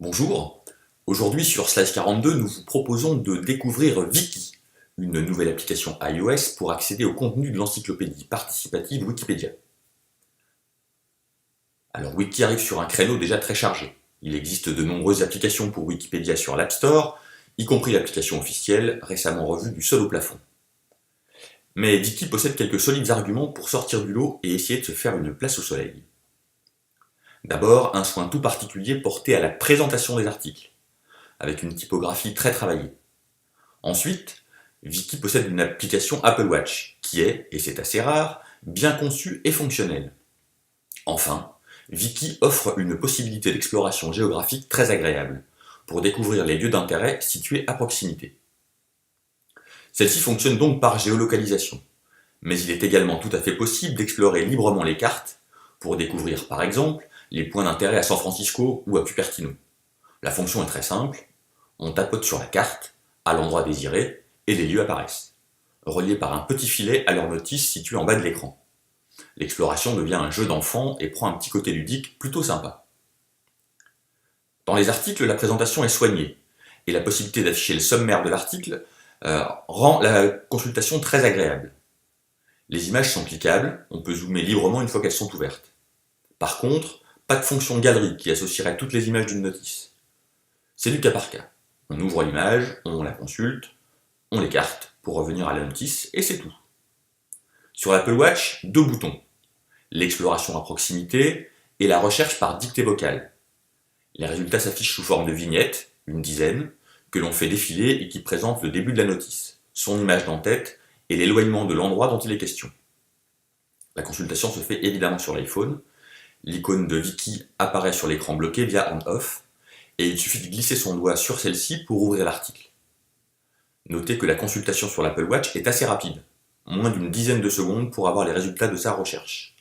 Bonjour, aujourd'hui sur Slide 42, nous vous proposons de découvrir Wiki, une nouvelle application iOS pour accéder au contenu de l'encyclopédie participative Wikipédia. Alors Wiki arrive sur un créneau déjà très chargé. Il existe de nombreuses applications pour Wikipédia sur l'App Store, y compris l'application officielle, récemment revue du sol au plafond. Mais Wiki possède quelques solides arguments pour sortir du lot et essayer de se faire une place au soleil. D'abord, un soin tout particulier porté à la présentation des articles, avec une typographie très travaillée. Ensuite, Wiki possède une application Apple Watch, qui est, et c'est assez rare, bien conçue et fonctionnelle. Enfin, Wiki offre une possibilité d'exploration géographique très agréable, pour découvrir les lieux d'intérêt situés à proximité. Celle-ci fonctionne donc par géolocalisation, mais il est également tout à fait possible d'explorer librement les cartes, pour découvrir par exemple les points d'intérêt à San Francisco ou à Cupertino. La fonction est très simple, on tapote sur la carte, à l'endroit désiré, et les lieux apparaissent, reliés par un petit filet à leur notice située en bas de l'écran. L'exploration devient un jeu d'enfant et prend un petit côté ludique plutôt sympa. Dans les articles, la présentation est soignée, et la possibilité d'afficher le sommaire de l'article rend la consultation très agréable. Les images sont cliquables, on peut zoomer librement une fois qu'elles sont ouvertes. Par contre, pas de fonction galerie qui associerait toutes les images d'une notice. C'est du cas par cas. On ouvre l'image, on la consulte, on l'écarte pour revenir à la notice, et c'est tout. Sur l'Apple Watch, deux boutons. L'exploration à proximité et la recherche par dictée vocale. Les résultats s'affichent sous forme de vignettes, une dizaine, que l'on fait défiler et qui présentent le début de la notice, son image d'en-tête et l'éloignement de l'endroit dont il est question. La consultation se fait évidemment sur l'iPhone. L'icône de Wiki apparaît sur l'écran bloqué via On/Off, et il suffit de glisser son doigt sur celle-ci pour ouvrir l'article. Notez que la consultation sur l'Apple Watch est assez rapide, moins d'une dizaine de secondes pour avoir les résultats de sa recherche.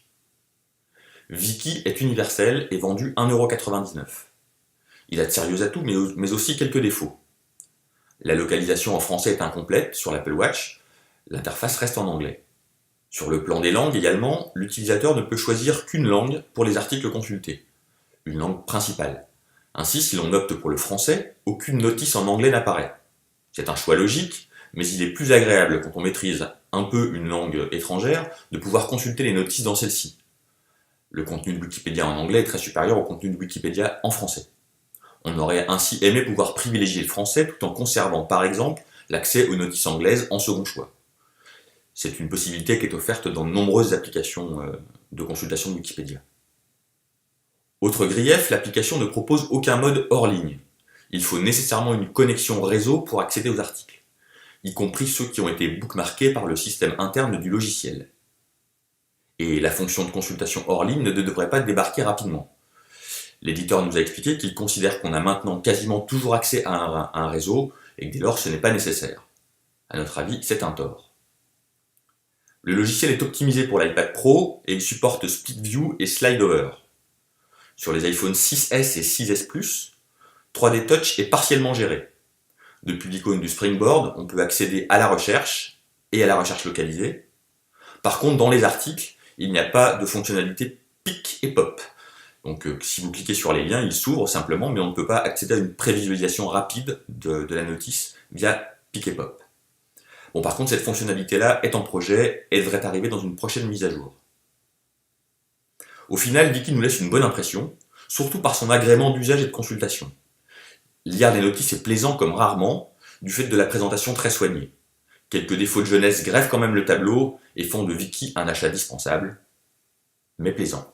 Wiki est universel et vendu 1,99 €. Il a de sérieux atouts mais aussi quelques défauts. La localisation en français est incomplète sur l'Apple Watch, l'interface reste en anglais. Sur le plan des langues également, l'utilisateur ne peut choisir qu'une langue pour les articles consultés, une langue principale. Ainsi, si l'on opte pour le français, aucune notice en anglais n'apparaît. C'est un choix logique, mais il est plus agréable quand on maîtrise un peu une langue étrangère de pouvoir consulter les notices dans celle-ci. Le contenu de Wikipédia en anglais est très supérieur au contenu de Wikipédia en français. On aurait ainsi aimé pouvoir privilégier le français tout en conservant par exemple l'accès aux notices anglaises en second choix. C'est une possibilité qui est offerte dans de nombreuses applications de consultation de Wikipédia. Autre grief, l'application ne propose aucun mode hors ligne. Il faut nécessairement une connexion réseau pour accéder aux articles, y compris ceux qui ont été bookmarkés par le système interne du logiciel. Et la fonction de consultation hors ligne ne devrait pas débarquer rapidement. L'éditeur nous a expliqué qu'il considère qu'on a maintenant quasiment toujours accès à un réseau et que dès lors ce n'est pas nécessaire. À notre avis, c'est un tort. Le logiciel est optimisé pour l'iPad Pro et il supporte Split View et Slide Over. Sur les iPhone 6S et 6S Plus, 3D Touch est partiellement géré. Depuis l'icône du Springboard, on peut accéder à la recherche et à la recherche localisée. Par contre, dans les articles, il n'y a pas de fonctionnalité pic et pop. Donc si vous cliquez sur les liens, ils s'ouvrent simplement, mais on ne peut pas accéder à une prévisualisation rapide de la notice via pic et pop. Bon, par contre, cette fonctionnalité-là est en projet et devrait arriver dans une prochaine mise à jour. Au final, Wiki nous laisse une bonne impression, surtout par son agrément d'usage et de consultation. Lire les notices est plaisant comme rarement, du fait de la présentation très soignée. Quelques défauts de jeunesse grèvent quand même le tableau et font de Wiki un achat dispensable, mais plaisant.